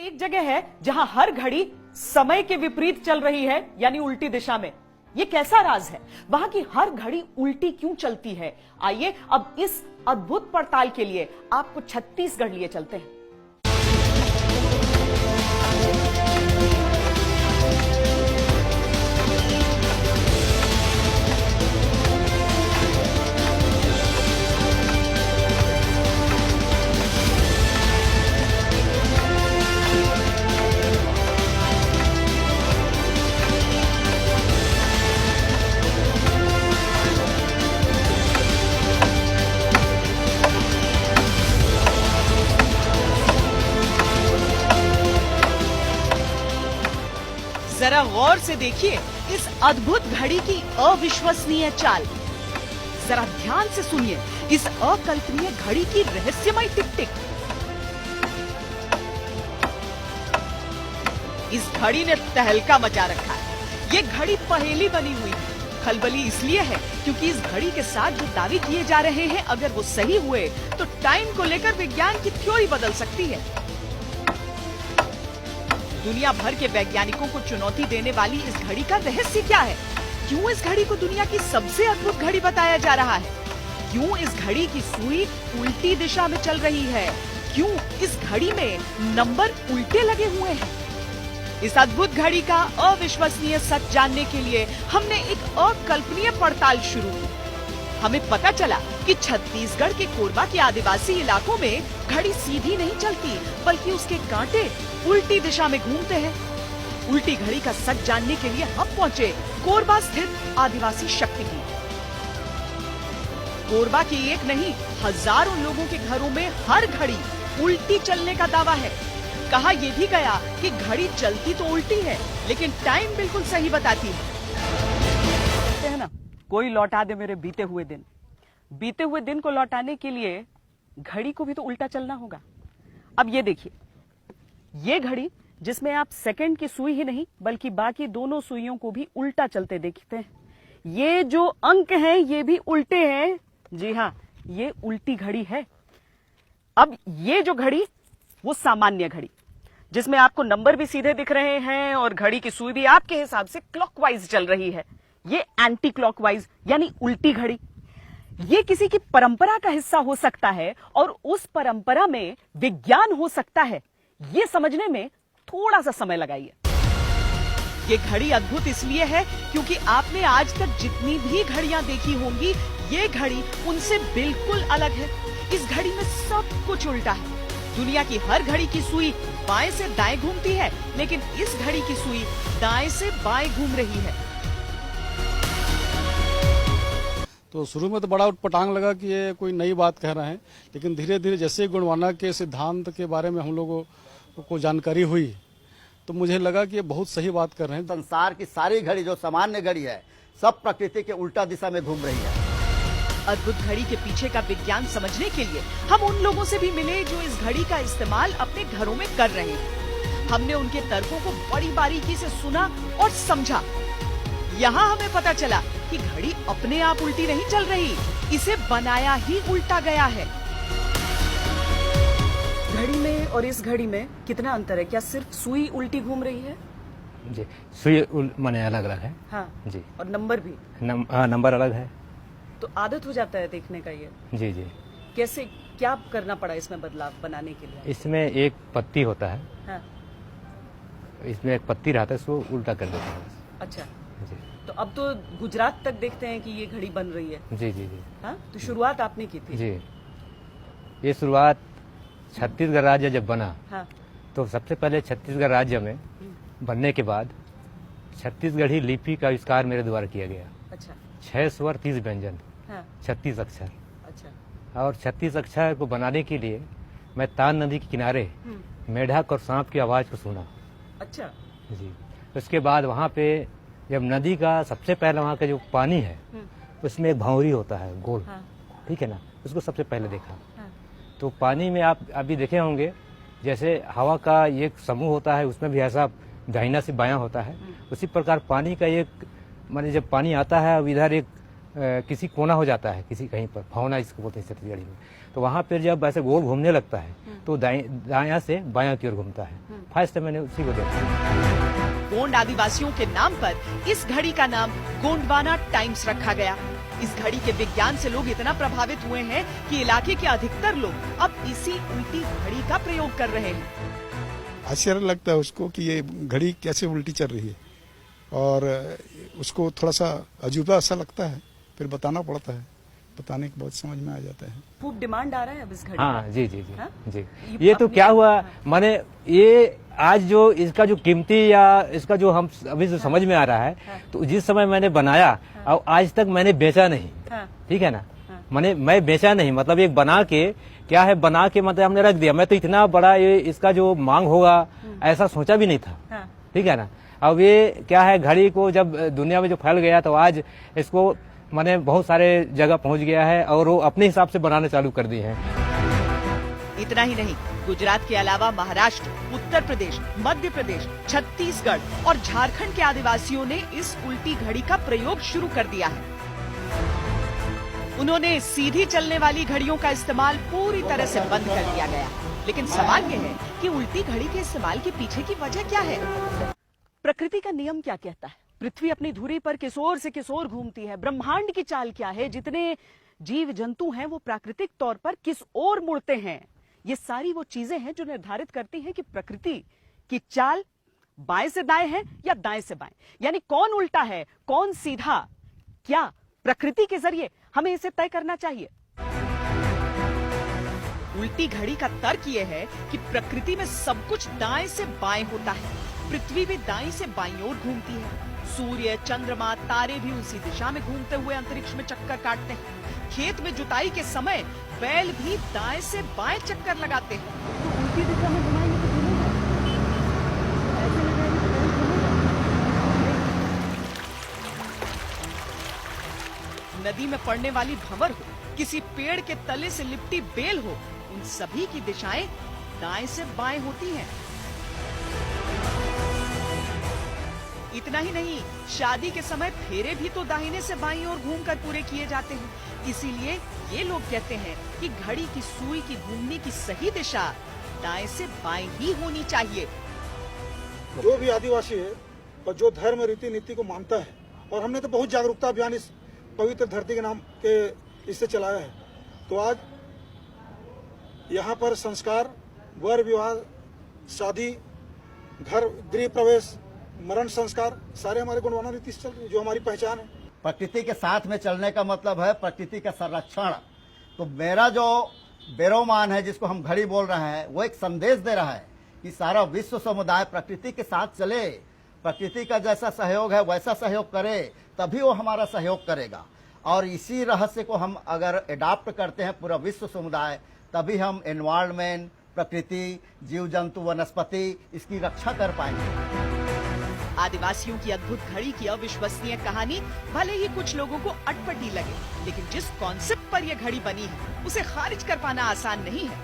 एक जगह है जहां हर घड़ी समय के विपरीत चल रही है, यानी उल्टी दिशा में। ये कैसा राज है? वहां की हर घड़ी उल्टी क्यों चलती है? आइए अब इस अद्भुत पड़ताल के लिए आपको छत्तीसगढ़ लिए चलते हैं। जरा गौर से देखिए इस अद्भुत घड़ी की अविश्वसनीय चाल। जरा ध्यान से सुनिए इस अकल्पनीय घड़ी की रहस्यमय टिक टिक। इस घड़ी ने तहलका मचा रखा है। ये घड़ी पहेली बनी हुई है। खलबली इसलिए है क्योंकि इस घड़ी के साथ जो दावे किए जा रहे हैं, अगर वो सही हुए तो टाइम को लेकर विज्ञान की थ्योरी बदल सकती है। दुनिया भर के वैज्ञानिकों को चुनौती देने वाली इस घड़ी का रहस्य क्या है? क्यों इस घड़ी को दुनिया की सबसे अद्भुत घड़ी बताया जा रहा है? क्यों इस घड़ी की सुई उल्टी दिशा में चल रही है? क्यों इस घड़ी में नंबर उल्टे लगे हुए हैं? इस अद्भुत घड़ी का अविश्वसनीय सच जानने के लिए हमने एक अकल्पनीय पड़ताल शुरू की। हमें पता चला कि छत्तीसगढ़ के कोरबा के आदिवासी इलाकों में घड़ी सीधी नहीं चलती, बल्कि उसके कांटे उल्टी दिशा में घूमते हैं। उल्टी घड़ी का सच जानने के लिए हम पहुंचे कोरबा स्थित आदिवासी शक्तिपीठ। कोरबा के एक नहीं, हजारों लोगों के घरों में हर घड़ी उल्टी चलने का दावा है। कहा यह भी गया कि घड़ी चलती तो उल्टी है, लेकिन टाइम बिल्कुल सही बताती है ना। कोई लौटा दे मेरे बीते हुए दिन। बीते हुए दिन को लौटाने के लिए घड़ी को भी तो उल्टा चलना होगा। अब ये देखिए, ये घड़ी जिसमें आप सेकंड की सुई ही नहीं बल्कि बाकी दोनों सुइयों को भी उल्टा चलते देखते हैं। ये जो अंक हैं ये भी उल्टे हैं। जी हाँ, ये उल्टी घड़ी है। अब ये जो घड़ी, वो सामान्य घड़ी जिसमें आपको नंबर भी सीधे दिख रहे हैं और घड़ी की सुई भी आपके हिसाब से क्लॉकवाइज चल रही है। ये एंटी क्लॉकवाइज यानी उल्टी घड़ी। ये किसी की परंपरा का हिस्सा हो सकता है और उस परंपरा में विज्ञान हो सकता है। ये समझने में थोड़ा सा समय लगाइए। ये घड़ी अद्भुत इसलिए है क्योंकि आपने आज तक जितनी भी घड़ियां देखी होंगी, ये घड़ी उनसे बिल्कुल अलग है। इस घड़ी में सब कुछ उल्टा है। दुनिया की हर घड़ी की सुई बाएं से दाएं घूमती है, लेकिन इस घड़ी की सुई दाएं से बाएं घूम रही है। तो शुरू में तो बड़ा उटपटांग लगा कि ये कोई नई बात कह रहे हैं, लेकिन धीरे धीरे जैसे गुणवाना के सिद्धांत के बारे में हम लोगों को जानकारी हुई तो मुझे लगा कि ये बहुत सही बात कर रहे हैं। संसार की सारी घड़ी जो सामान्य घड़ी है, सब प्रकृति के उल्टा दिशा में घूम रही है। अद्भुत घड़ी के पीछे का विज्ञान समझने के लिए हम उन लोगों से भी मिले जो इस घड़ी का इस्तेमाल अपने घरों में कर रहे हैं। हमने उनके तर्कों को बड़ी बारीकी से सुना और समझा। यहाँ हमें पता चला कि घड़ी अपने आप उल्टी नहीं चल रही, इसे बनाया ही उल्टा गया है। घड़ी में और इस घड़ी में कितना अंतर है? क्या सिर्फ सुई उल्टी घूम रही है? जी, सुई माने अलग अलग है। हाँ जी। और नंबर भी? नंबर अलग है। तो आदत हो जाता है देखने का ये? जी जी। कैसे, क्या करना पड़ा इसमें बदलाव बनाने के लिए? इसमें एक पत्ती होता है। हाँ। इसमें एक पत्ती रहता है, उसको उल्टा कर देते हैं। अच्छा जी। तो अब तो गुजरात तक देखते हैं कि ये घड़ी बन रही है। जी जी जी। हाँ, तो शुरुआत आपने की थी? जी, ये शुरुआत छत्तीसगढ़ राज्य जब बना, हाँ। तो सबसे पहले छत्तीसगढ़ राज्य में बनने के बाद छत्तीसगढ़ी लिपि का आविष्कार मेरे द्वारा किया गया। अच्छा। 6 स्वर 30 व्यंजन, हाँ। 36 अक्षर। अच्छा। और 36 अक्षर को बनाने के लिए मैं तान नदी के किनारे मेढक और सांप की आवाज को सुना। अच्छा। जी। उसके बाद वहाँ पे जब नदी का सबसे पहले वहाँ का जो पानी है उसमें एक भंवरी होता है गोल। हाँ। ठीक है ना, उसको सबसे पहले देखा। हाँ। तो पानी में आप अभी देखे होंगे जैसे हवा का एक समूह होता है, उसमें भी ऐसा दाहिना से बायां होता है, उसी प्रकार पानी का एक माने जब पानी आता है अब इधर एक किसी कोना हो जाता है, किसी कहीं पर फौना इसको बोलते हैं छत्तीसगढ़ी में, तो वहाँ पर जब ऐसे गोल घूमने लगता है तो दायां से बायां की ओर घूमता है। फर्स्ट मैंने उसी को देखा। गोंड आदिवासियों के नाम पर इस घड़ी का नाम गोंडवाना टाइम्स रखा गया। इस घड़ी के विज्ञान से लोग इतना प्रभावित हुए हैं कि इलाके के अधिकतर लोग अब इसी उल्टी घड़ी का प्रयोग कर रहे हैं। आश्चर्य लगता है उसको कि ये घड़ी कैसे उल्टी चल रही है, और उसको थोड़ा सा अजूबा सा लगता है, फिर बताना पड़ता है, बताने के बाद समझ में आ जाता है। खूब डिमांड आ रहा है अब इस घड़ी। हाँ जी जी जी हाँ? जी। ये तो क्या हुआ, माने ये आज जो इसका जो कीमती या इसका जो हम अभी जो समझ में आ रहा है, तो जिस समय मैंने बनाया और आज तक मैंने बेचा नहीं, ठीक है ना, मैंने मैं बेचा नहीं, मतलब एक बना के क्या है, बना के मतलब हमने रख दिया। मैं तो इतना बड़ा ये इसका जो मांग होगा ऐसा सोचा भी नहीं था, ठीक है ना। अब ये क्या है, घड़ी को जब दुनिया में जो फैल गया तो आज इसको मैंने बहुत सारे जगह पहुंच गया है और वो अपने हिसाब से बनाने चालू कर दिए हैं। इतना ही नहीं, गुजरात के अलावा महाराष्ट्र, उत्तर प्रदेश, मध्य प्रदेश, छत्तीसगढ़ और झारखंड के आदिवासियों ने इस उल्टी घड़ी का प्रयोग शुरू कर दिया है। उन्होंने सीधी चलने वाली घड़ियों का इस्तेमाल पूरी तरह से बंद कर दिया गया। लेकिन सवाल यह है कि उल्टी घड़ी के इस्तेमाल के पीछे की वजह क्या है? प्रकृति का नियम क्या कहता है? पृथ्वी अपनी धुरी पर किस ओर से किस ओर घूमती है? ब्रह्मांड की चाल क्या है? जितने जीव जंतु हैं वो प्राकृतिक तौर पर किस ओर मुड़ते हैं? ये सारी वो चीजें हैं जो निर्धारित करती हैं कि प्रकृति की चाल बाएं से दाएं है या दाएं से बाएं, यानी कौन उल्टा है कौन सीधा, क्या प्रकृति के जरिए हमें इसे तय करना चाहिए। उल्टी घड़ी का तर्क यह है कि प्रकृति में सब कुछ दाएं से बाएं होता है। पृथ्वी भी दाएं से बाईं ओर घूमती है। सूर्य, चंद्रमा, तारे भी उसी दिशा में घूमते हुए अंतरिक्ष में चक्कर काटते हैं। खेत में जुताई के समय बैल भी दाएं से बाएं चक्कर लगाते हैं। तो उल्टी दिशा में घुमाएंगे तो घूमेगा, ऐसे लगाएंगे तो नदी में पड़ने वाली भंवर हो, किसी पेड़ के तले से लिपटी बेल हो, उन सभी की दिशाएं दाएं से बाएं होती हैं। इतना ही नहीं, शादी के समय फेरे भी तो दाहिने से बाईं ओर घूमकर पूरे किए जाते हैं। इसीलिए ये लोग कहते हैं कि घड़ी की सुई की घूमने की सही दिशा दाएं से बाएं ही होनी चाहिए। जो भी आदिवासी है और जो धर्म रीति नीति को मानता है, और हमने तो बहुत जागरूकता अभियान इस पवित्र धरती के नाम के इससे चलाया है, तो आज यहाँ पर संस्कार, वर विवाह, शादी, घर गृह प्रवेश, मरण संस्कार सारे हमारे गोंडवाना रीति से चल रही है, जो हमारी पहचान है। प्रकृति के साथ में चलने का मतलब है प्रकृति का संरक्षण। तो मेरा जो बेरोमान है, जिसको हम घड़ी बोल रहे हैं, वो एक संदेश दे रहा है कि सारा विश्व समुदाय प्रकृति के साथ चले, प्रकृति का जैसा सहयोग है वैसा सहयोग करे, तभी वो हमारा सहयोग करेगा। और इसी रहस्य को हम अगर एडॉप्ट करते हैं पूरा विश्व समुदाय, तभी हम एनवायरनमेंट, प्रकृति, जीव जंतु, वनस्पति, इसकी रक्षा कर पाएंगे। आदिवासियों की अद्भुत घड़ी की अविश्वसनीय कहानी भले ही कुछ लोगों को अटपटी लगे, लेकिन जिस कॉन्सेप्ट पर यह घड़ी बनी है उसे खारिज कर पाना आसान नहीं है।